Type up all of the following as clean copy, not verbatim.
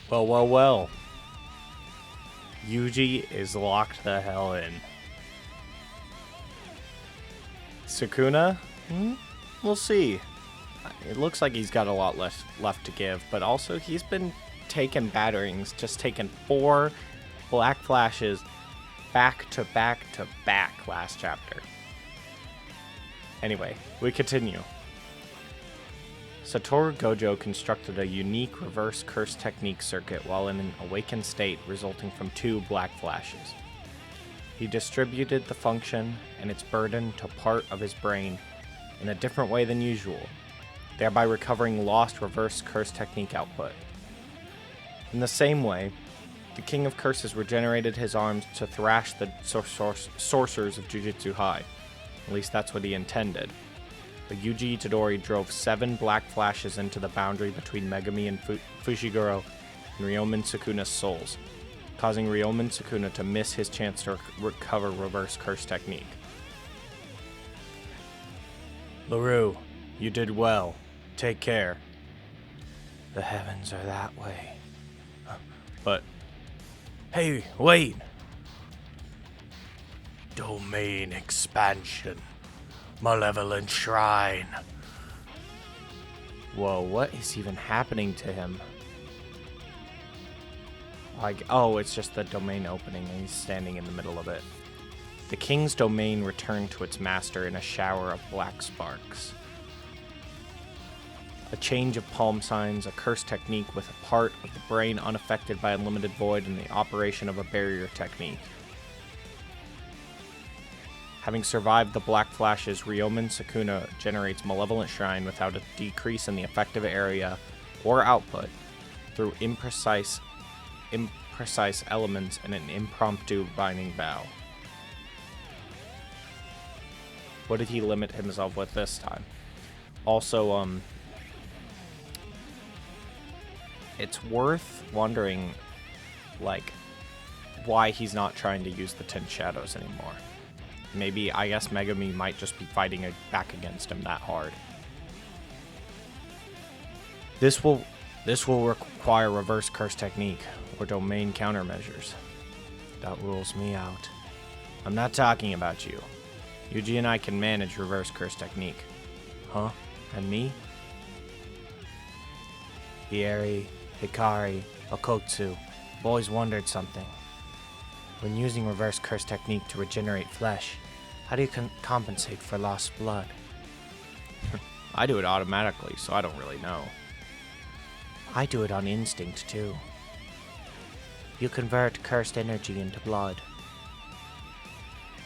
Well, well, well. Yuji is locked the hell in. Sukuna? We'll see. It looks like he's got a lot left to give, but also he's been taking batterings, just taking 4 black flashes back to back to back last chapter. Anyway, we continue. Satoru Gojo constructed a unique reverse curse technique circuit while in an awakened state resulting from 2 black flashes. He distributed the function and its burden to part of his brain in a different way than usual, thereby recovering lost reverse curse technique output. In the same way, the King of Curses regenerated his arms to thrash the sorcerers of Jujutsu High. At least that's what he intended. But Yuji Itadori drove 7 black flashes into the boundary between Megami and Fushiguro and Ryomen Sukuna's souls, causing Ryomen Sukuna to miss his chance to recover reverse curse technique. LaRue, you did well. Take care. The heavens are that way. But, hey, wait! Domain expansion. Malevolent Shrine. Whoa, what is even happening to him? Oh, it's just the domain opening and he's standing in the middle of it. The king's domain returned to its master in a shower of black sparks. A change of palm signs, a curse technique with a part of the brain unaffected by unlimited void, and the operation of a barrier technique. Having survived the black flashes, Ryomen Sukuna generates Malevolent Shrine without a decrease in the effective area or output through imprecise elements and an impromptu binding vow. What did he limit himself with this time? Also, it's worth wondering, why he's not trying to use the 10 Shadows anymore. Maybe, I guess Megami might just be fighting back against him that hard. This will require reverse curse technique or domain countermeasures. That rules me out. I'm not talking about you. Yuji and I can manage reverse curse technique. Huh? And me? Ieri, Hikari, Okotsu. I've always wondered something. When using reverse curse technique to regenerate flesh, how do you compensate for lost blood? I do it automatically, so I don't really know. I do it on instinct, too. You convert cursed energy into blood.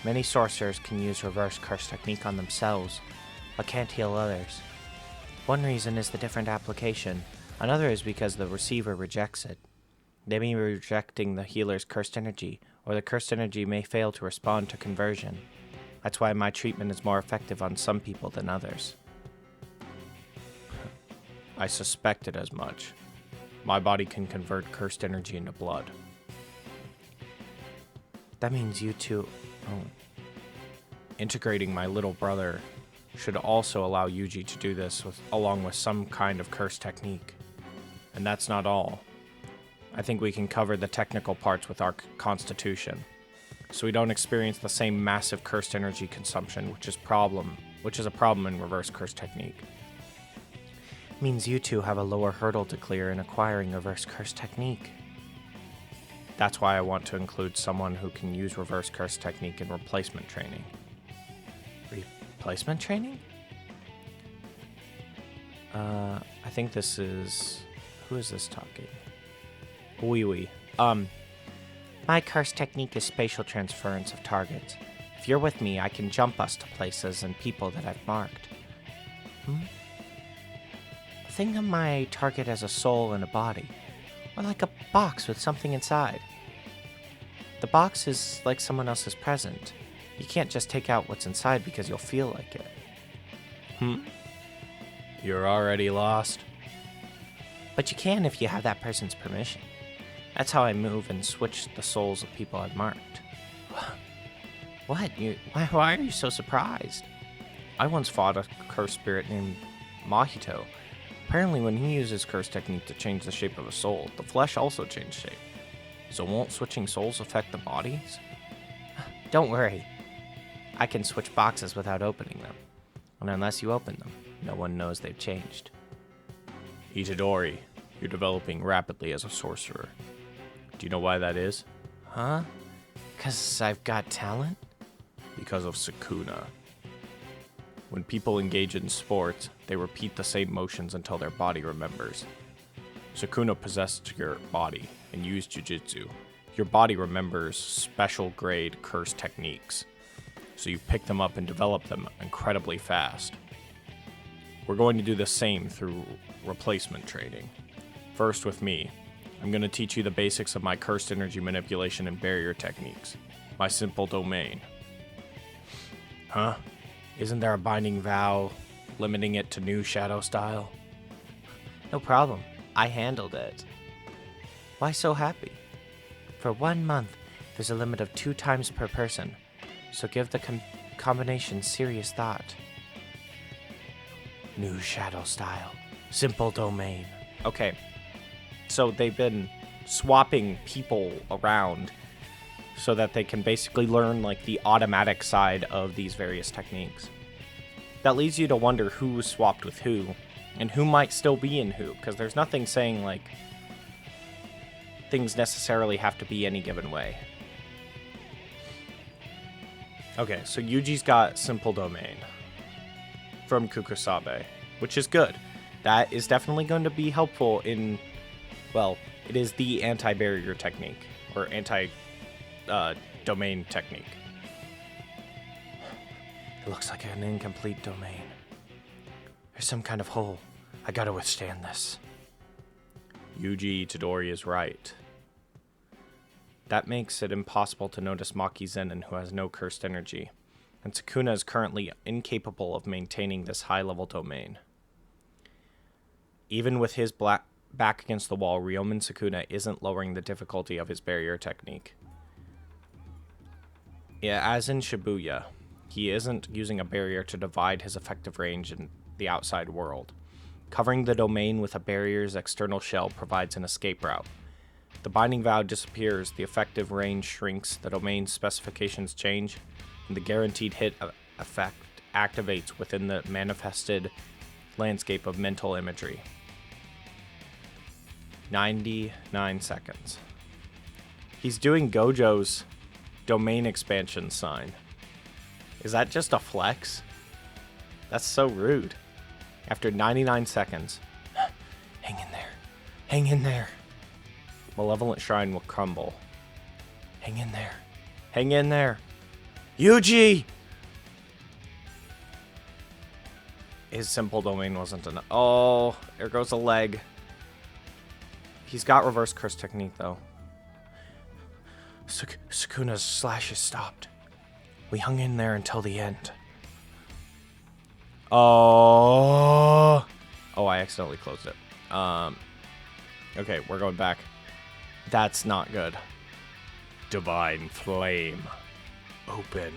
Many sorcerers can use reverse curse technique on themselves, but can't heal others. One reason is the different application. Another is because the receiver rejects it. They may be rejecting the healer's cursed energy, or the cursed energy may fail to respond to conversion. That's why my treatment is more effective on some people than others. I suspected as much. My body can convert cursed energy into blood. That means you two... Integrating my little brother should also allow Yuji to do this along with some kind of curse technique. And that's not all. I think we can cover the technical parts with our constitution, so we don't experience the same massive cursed energy consumption, which is a problem in reverse curse technique. Means you two have a lower hurdle to clear in acquiring reverse curse technique. That's why I want to include someone who can use reverse curse technique in replacement training. Replacement training? I think this is... Who is this talking? Oui. My curse technique is spatial transference of targets. If you're with me, I can jump us to places and people that I've marked. Think of my target as a soul and a body, or like a box with something inside. The box is like someone else's present. You can't just take out what's inside because you'll feel like it. You're already lost? But you can if you have that person's permission. That's how I move and switch the souls of people I've marked. What? Why are you so surprised? I once fought a cursed spirit named Mahito. Apparently, when he uses curse technique to change the shape of a soul, the flesh also changed shape. So won't switching souls affect the bodies? Don't worry. I can switch boxes without opening them. And unless you open them, no one knows they've changed. Itadori, you're developing rapidly as a sorcerer. Do you know why that is? Huh? 'Cause I've got talent? Because of Sukuna. When people engage in sports, they repeat the same motions until their body remembers. Sukuna possessed your body and used JUJUTSU. Your body remembers special grade curse techniques, so you pick them up and develop them incredibly fast. We're going to do the same through replacement training. First with me, I'm going to teach you the basics of my cursed energy manipulation and barrier techniques. My simple domain. Huh? Isn't there a binding vow limiting it to new shadow style? No problem. I handled it. Why so happy? For 1 month, there's a limit of 2 times per person, so give the combination serious thought. New shadow style. Simple domain. Okay, so they've been swapping people around so that they can basically learn like the automatic side of these various techniques. That leads you to wonder who was swapped with who, and who might still be in who, because there's nothing saying like things necessarily have to be any given way. Okay, so Yuji's got Simple Domain from Kukusabe, which is good. That is definitely going to be helpful in, well, it is the anti-barrier technique, or anti-domain technique. It looks like an incomplete domain. There's some kind of hole. I gotta withstand this. Yuji Itadori is right. That makes it impossible to notice Maki Zenin, who has no cursed energy, and Sukuna is currently incapable of maintaining this high-level domain. Even with his back against the wall, Ryomen Sukuna isn't lowering the difficulty of his barrier technique. Yeah, as in Shibuya, he isn't using a barrier to divide his effective range in the outside world. Covering the domain with a barrier's external shell provides an escape route. The binding vow disappears, the effective range shrinks, the domain's specifications change, and the guaranteed hit effect activates within the manifested landscape of mental imagery. 99 seconds. He's doing Gojo's domain expansion sign. Is that just a flex? That's so rude. After 99 seconds, hang in there. Hang in there. Malevolent Shrine will crumble. Hang in there. Hang in there. Yuji! His simple domain wasn't enough. Oh, there goes a leg. He's got reverse curse technique, though. Sukuna's slash is stopped. We hung in there until the end. Oh, I accidentally closed it. Okay, we're going back. That's not good. Divine Flame. Open.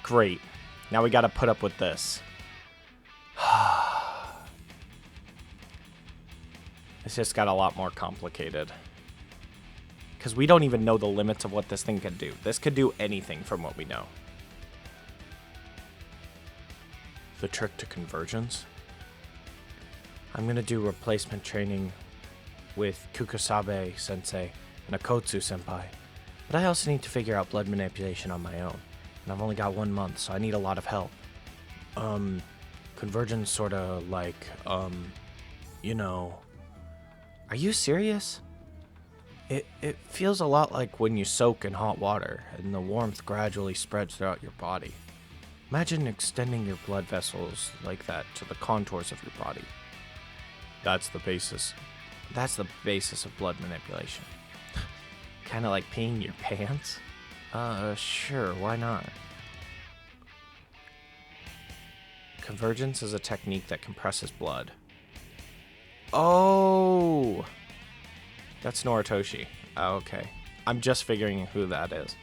Great. Now we gotta put up with this. This just got a lot more complicated. Because we don't even know the limits of what this thing can do. This could do anything from what we know. The trick to convergence? I'm going to do replacement training with Kukusabe sensei and Akotsu senpai. But I also need to figure out blood manipulation on my own. And I've only got 1 month, so I need a lot of help. Convergence sorta like, you know... Are you serious? It feels a lot like when you soak in hot water and the warmth gradually spreads throughout your body. Imagine extending your blood vessels like that to the contours of your body. That's the basis. That's the basis of blood manipulation. Kinda like peeing your pants? Sure, why not? Convergence is a technique that compresses blood. Oh! That's Noritoshi. Oh, okay. I'm just figuring who that is.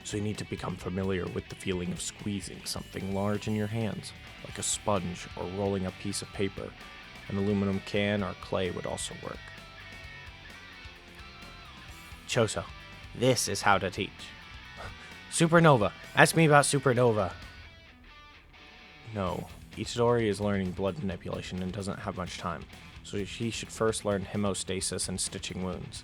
So you need to become familiar with the feeling of squeezing something large in your hands, like a sponge or rolling a piece of paper. An aluminum can or clay would also work. Choso, this is how to teach. Supernova, ask me about Supernova. No, Itadori is learning blood manipulation and doesn't have much time, so he should first learn hemostasis and stitching wounds.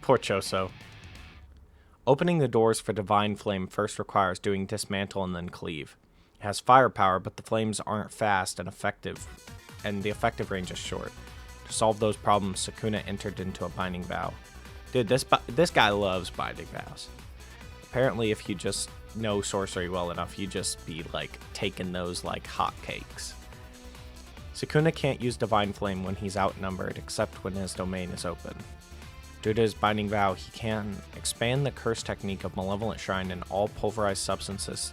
Poor Choso. Opening the doors for Divine Flame first requires doing Dismantle and then Cleave. It has firepower, but the flames aren't fast and effective, and the effective range is short. To solve those problems, Sukuna entered into a binding vow. Dude, this guy loves binding vows. Apparently, if you just know sorcery well enough, you just be, like, taking those like hotcakes. Sukuna can't use Divine Flame when he's outnumbered, except when his domain is open. Due to his binding vow, he can expand the curse technique of Malevolent Shrine, and all pulverized substances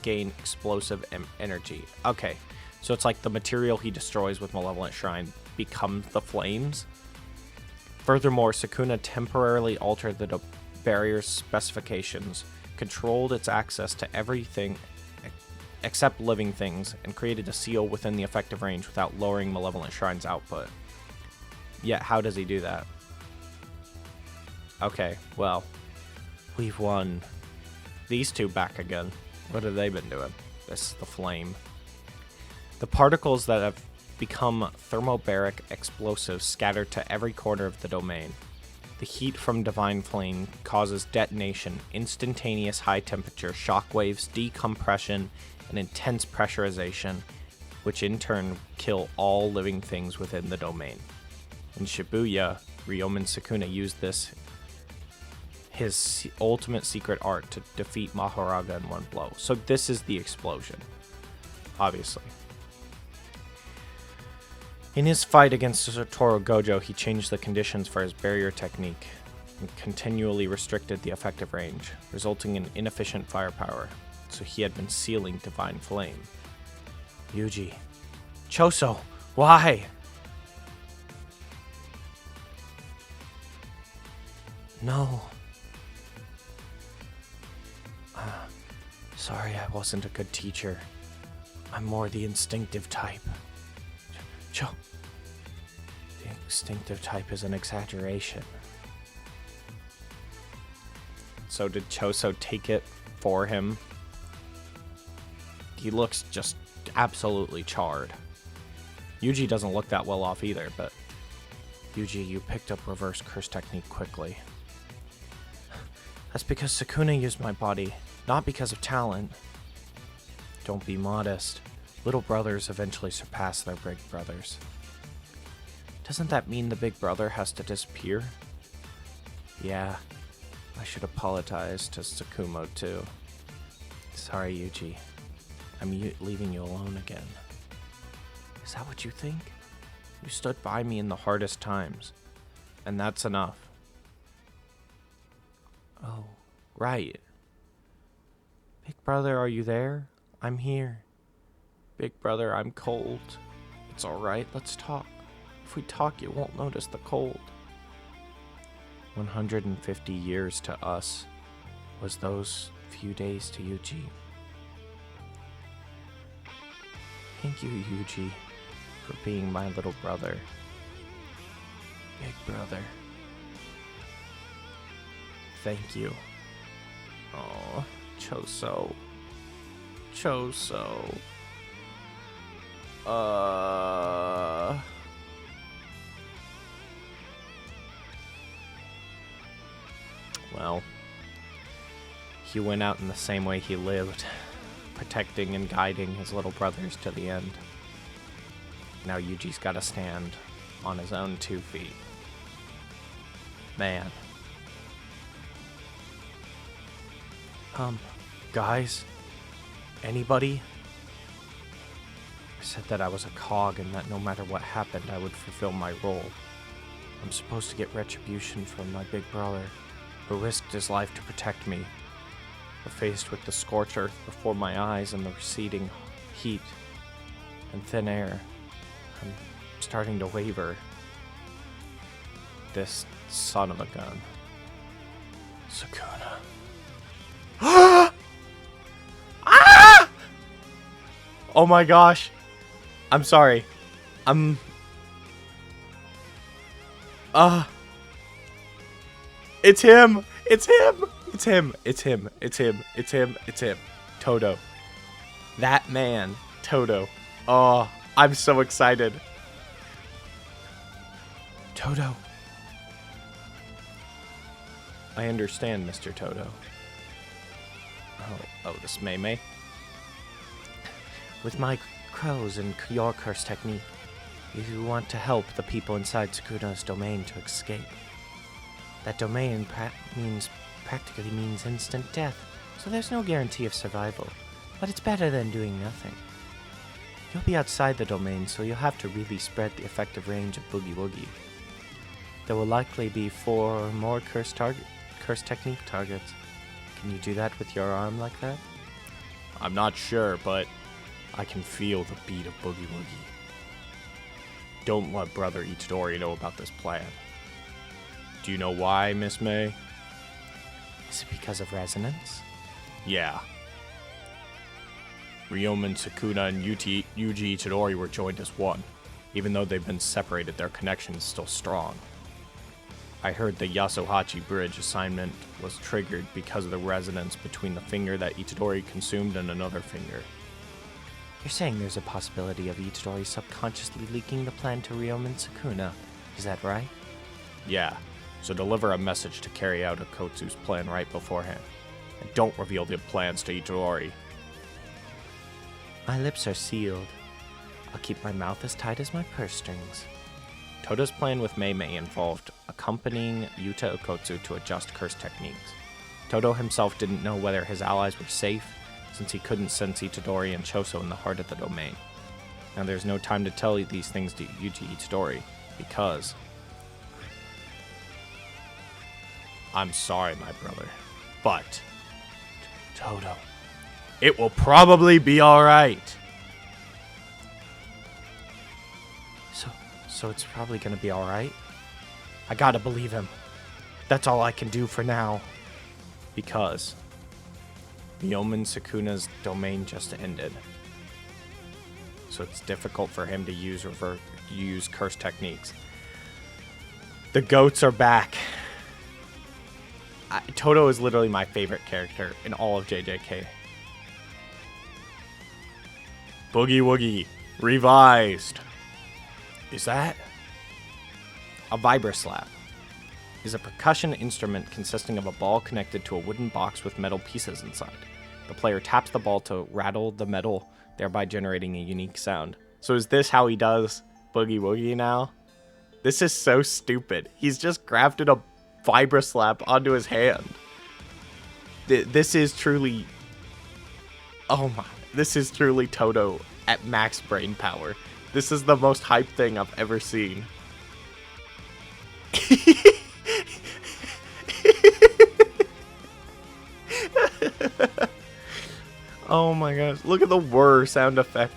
gain explosive energy. Okay, so it's like the material he destroys with Malevolent Shrine becomes the flames. Furthermore, Sukuna temporarily altered the barrier's specifications, controlled its access to everything except living things, and created a seal within the effective range without lowering Malevolent Shrine's output. Yet, how does he do that? Okay, well, we've won. These two back again. What have they been doing? This is the flame. The particles that have become thermobaric explosives scattered to every corner of the domain. The heat from Divine Flame causes detonation, instantaneous high temperature, shockwaves, decompression, and intense pressurization, which in turn kill all living things within the domain. In Shibuya, Ryomen Sukuna used his ultimate secret art to defeat Mahoraga in one blow. So this is the explosion, obviously. In his fight against Satoru Gojo, he changed the conditions for his barrier technique and continually restricted the effective range, resulting in inefficient firepower, so he had been sealing Divine Flame. Yuji. Choso, why? No. Sorry, I wasn't a good teacher. I'm more the instinctive type. The instinctive type is an exaggeration. So did Choso take it for him? He looks just absolutely charred. Yuji doesn't look that well off either, but... Yuji, you picked up reverse curse technique quickly. That's because Sukuna used my body, not because of talent. Don't be modest. Little brothers eventually surpass their big brothers. Doesn't that mean the big brother has to disappear? Yeah, I should apologize to Tsukumo too. Sorry, Yuji. I'm leaving you alone again. Is that what you think? You stood by me in the hardest times, and that's enough. Oh, right. Big brother, are you there? I'm here. Big brother, I'm cold. It's alright, let's talk. If we talk, you won't notice the cold. 150 years to us was those few days to Yuji. Thank you, Yuji, for being my little brother. Big brother. Thank you. Oh, Choso. Well, he went out in the same way he lived, protecting and guiding his little brothers to the end. Now Yuji's gotta stand on his own 2 feet. Man. Guys? Anybody? I said that I was a cog and that no matter what happened, I would fulfill my role. I'm supposed to get retribution from my big brother, who risked his life to protect me. But faced with the scorched earth before my eyes and the receding heat and thin air, I'm starting to waver. This son of a gun. Sukuna. Ah! Oh my gosh. I'm sorry. It's him. It's him. It's him. It's him. It's him. It's him. It's him. Todo. That man. Todo. Oh, I'm so excited. Todo. I understand, Mr. Todo. Oh, this Mei. With my crows and your curse technique, you want to help the people inside Sukuna's domain to escape. That domain practically means instant death, so there's no guarantee of survival. But it's better than doing nothing. You'll be outside the domain, so you'll have to really spread the effective range of Boogie Woogie. There will likely be 4 or more curse technique targets. Can you do that with your arm like that? I'm not sure, but I can feel the beat of Boogie Woogie. Don't let Brother Itadori know about this plan. Do you know why, Miss May? Is it because of resonance? Yeah. Ryomen, Sukuna, and Yuji Itadori were joined as one. Even though they've been separated, their connection is still strong. I heard the Yasuhachi Bridge assignment was triggered because of the resonance between the finger that Itadori consumed and another finger. You're saying there's a possibility of Itadori subconsciously leaking the plan to Ryomen Sukuna, is that right? Yeah, so deliver a message to carry out Okotsu's plan right beforehand. And don't reveal the plans to Itadori. My lips are sealed. I'll keep my mouth as tight as my purse strings. Todo's plan with Mei involved accompanying Yuta Okotsu to adjust curse techniques. Todo himself didn't know whether his allies were safe, since he couldn't sense Itadori and Choso in the heart of the domain. Now there's no time to tell these things to Yuji Itadori, because... I'm sorry, my brother, but... Todo... It will probably be alright. So it's probably gonna be alright? I gotta believe him. That's all I can do for now. Because Ryomen Sukuna's domain just ended. So it's difficult for him to use curse techniques. The goats are back. Todo is literally my favorite character in all of JJK. Boogie Woogie revised. Is that? A vibroslap is a percussion instrument consisting of a ball connected to a wooden box with metal pieces inside. The player taps the ball to rattle the metal, thereby generating a unique sound. So is this how he does Boogie Woogie now? This is so stupid. He's just grafted a vibroslap onto his hand. This is truly... Oh my... This is truly Todo at max brain power. This is the most hype thing I've ever seen. Oh my gosh. Look at the whir sound effect.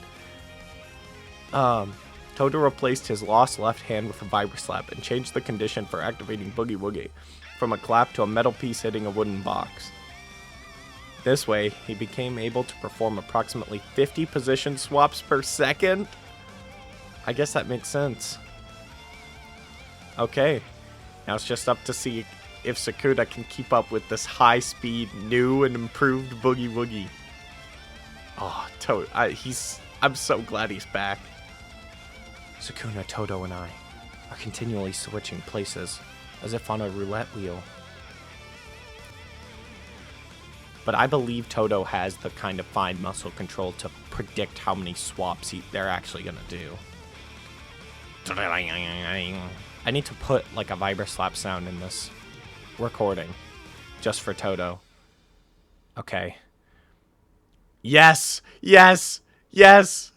Todo replaced his lost left hand with a vibroslap and changed the condition for activating Boogie Woogie from a clap to a metal piece hitting a wooden box. This way, he became able to perform approximately 50 position swaps per second. I guess that makes sense. Okay, now it's just up to see if Sukuna can keep up with this high-speed, new and improved Boogie Woogie. Oh, I'm so glad he's back. Sukuna, Todo, and I are continually switching places, as if on a roulette wheel. But I believe Todo has the kind of fine muscle control to predict how many swaps they're actually going to do. I need to put like a vibroslap sound in this recording just for Todo. Okay. Yes! Yes! Yes!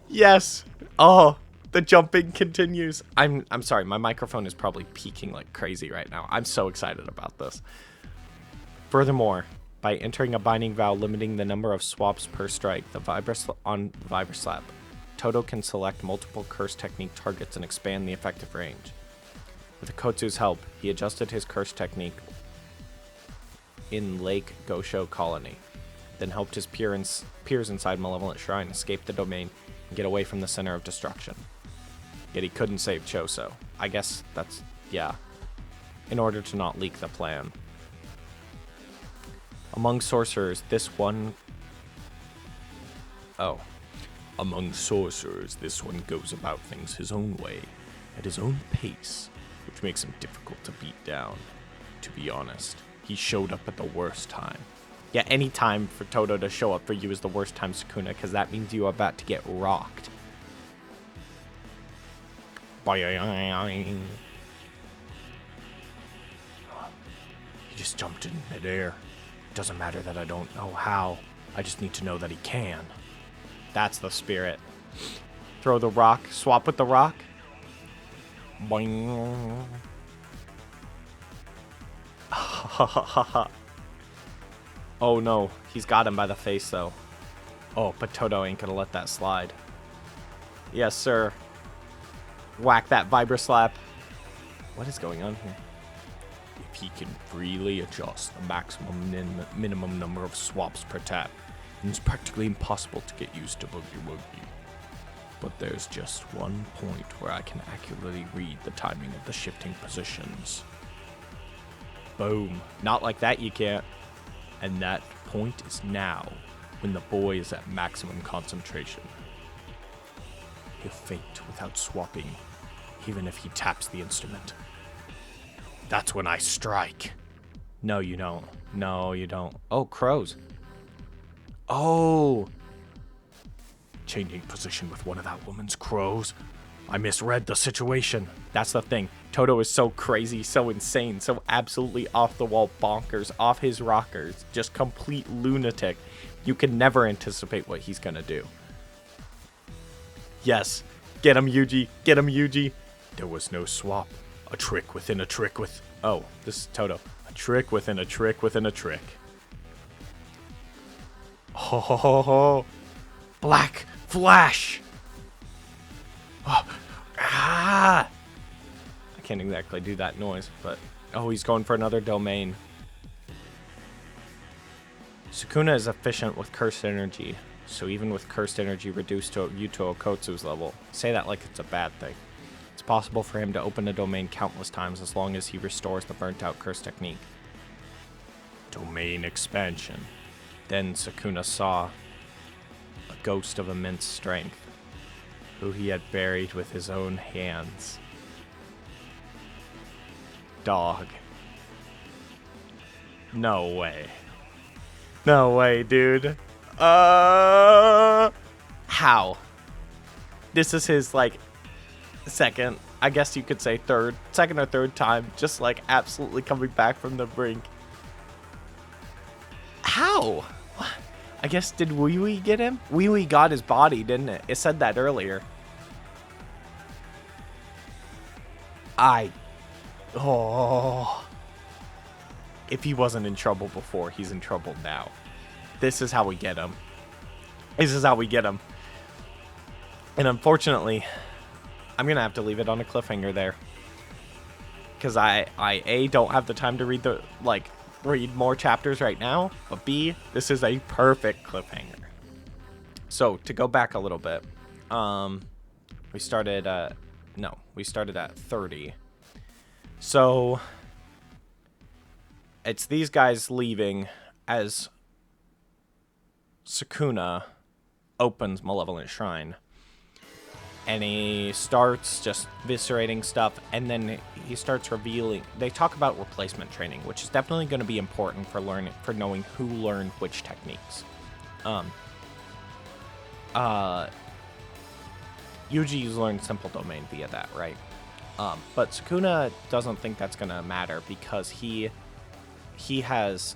Yes! Oh, the jumping continues. I'm sorry, my microphone is probably peaking like crazy right now. I'm so excited about this. Furthermore, by entering a binding vow limiting the number of swaps per strike on the vibroslap, Todo can select multiple curse technique targets and expand the effective range. With Okotsu's help, he adjusted his curse technique in Lake Gosho Colony, then helped his peers inside Malevolent Shrine escape the domain and get away from the center of destruction. Yet he couldn't save Choso. I guess that's, yeah, in order to not leak the plan. Among sorcerers, this one goes about things his own way, at his own pace, which makes him difficult to beat down. To be honest, he showed up at the worst time. Yeah, any time for Todo to show up for you is the worst time, Sukuna, because that means you are about to get rocked. He just jumped in midair. Doesn't matter that I don't know how. I just need to know that he can. That's the spirit. Throw the rock. Swap with the rock. Boing. Oh no. He's got him by the face though. Oh, but Todo ain't gonna let that slide. Yes, sir. Whack that vibra slap. What is going on here? If he can freely adjust the maximum minimum number of swaps per tap, then it's practically impossible to get used to Boogie Woogie. But there's just one point where I can accurately read the timing of the shifting positions. Boom. Not like that you can't. And that point is now, when the boy is at maximum concentration. He'll faint without swapping, even if he taps the instrument. That's when I strike. No, you don't. No, you don't. Oh, crows. Oh. Changing position with one of that woman's crows. I misread the situation. That's the thing. Todo is so crazy, so insane, so absolutely off the wall bonkers, off his rockers, just complete lunatic. You can never anticipate what he's gonna do. Yes. Get him, Yuji. Get him, Yuji. There was no swap. A trick within a trick with... Oh, this is Todo. A trick within a trick within a trick. Ho ho ho ho. Black Flash. Oh. Ah. I can't exactly do that noise, but... Oh, he's going for another domain. Sukuna is efficient with cursed energy, so even with cursed energy reduced to Yuto Okotsu's level, say that like it's a bad thing. It's possible for him to open a domain countless times as long as he restores the burnt out curse technique. Domain expansion. Then Sukuna saw a ghost of immense strength, who he had buried with his own hands. Dog. No way. No way, dude. How? This is his, like, second, I guess you could say second or third time, just, like, absolutely coming back from the brink. How? I guess, did Wee Wee get him? Wee Wee got his body, didn't it? It said that earlier. Oh. If he wasn't in trouble before, he's in trouble now. This is how we get him. This is how we get him. And unfortunately, I'm going to have to leave it on a cliffhanger there. Because I A, don't have the time to read more chapters right now. But B, this is a perfect cliffhanger. So, to go back a little bit. We started at 30. So, it's these guys leaving as Sukuna opens Malevolent Shrine. And he starts just viscerating stuff, and then he starts revealing... They talk about replacement training, which is definitely going to be important for knowing who learned which techniques. Yuji's learned Simple Domain via that, right? But Sukuna doesn't think that's going to matter because he has...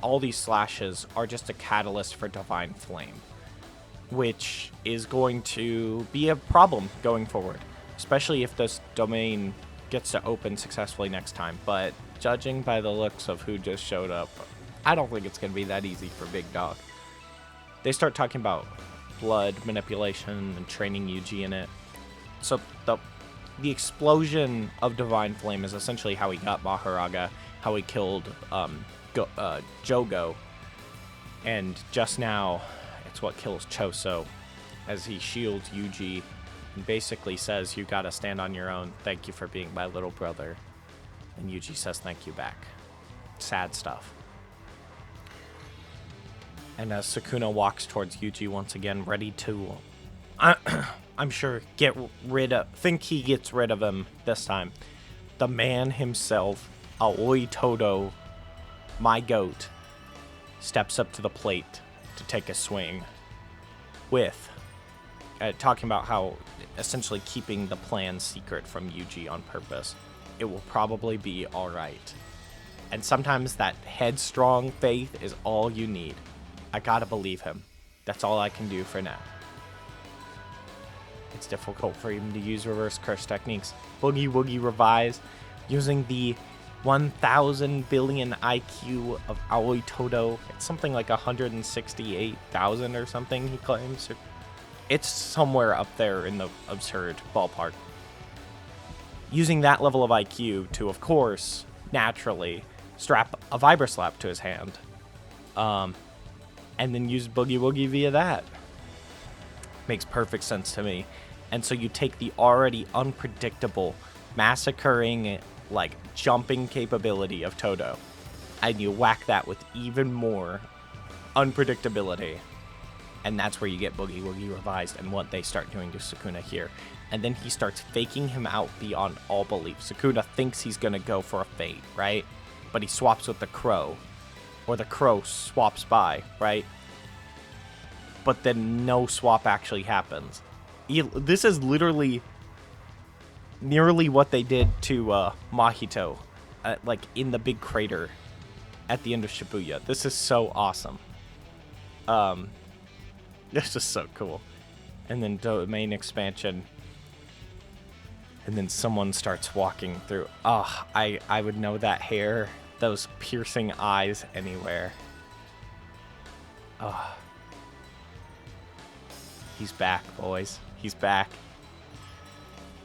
All these slashes are just a catalyst for Divine Flame, which is going to be a problem going forward, especially if this domain gets to open successfully next time. But judging by the looks of who just showed up, I don't think it's going to be that easy for Big Dog. They start talking about blood manipulation and training Yuji in it. So the explosion of Divine Flame is essentially how he got Maharaga, how he killed Jogo. And just now, it's what kills Choso as he shields Yuji and basically says, "You gotta stand on your own. Thank you for being my little brother." And Yuji says thank you back. Sad stuff. And as Sukuna walks towards Yuji once again, ready to, I'm sure, think he gets rid of him this time. The man himself, Aoi Todo, my goat, steps up to the plate to take a swing with, talking about how essentially keeping the plan secret from Yuji on purpose. It will probably be alright. And sometimes that headstrong faith is all you need. I gotta believe him. That's all I can do for now. It's difficult for him to use reverse curse techniques. Boogie Woogie Revise, using the 1,000 billion IQ of Aoi Todo. It's something like 168,000 or something, he claims. It's somewhere up there in the absurd ballpark. Using that level of IQ to, of course, naturally strap a Vibra-Slap to his hand. And then use Boogie Woogie via that. Makes perfect sense to me. And so you take the already unpredictable, massacring, like, jumping capability of Todo, and you whack that with even more unpredictability. And that's where you get Boogie Woogie Revised and what they start doing to Sukuna here. And then he starts faking him out beyond all belief. Sukuna thinks he's going to go for a fade, right? But he swaps with the crow. Or the crow swaps by, right? But then no swap actually happens. This is literally nearly what they did to Mahito, like in the big crater at the end of Shibuya. This is so awesome. This is so cool. And then domain expansion. And then someone starts walking through. Oh, I would know that hair. Those piercing eyes anywhere. Oh. He's back, boys. He's back.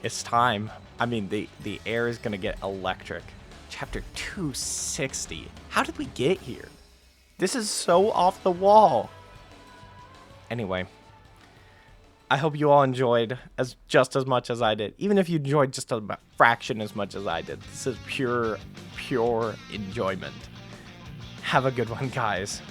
It's time. I mean, the air is going to get electric. Chapter 260. How did we get here? This is so off the wall. Anyway, I hope you all enjoyed just as much as I did. Even if you enjoyed just a fraction as much as I did. This is pure enjoyment. Have a good one, guys.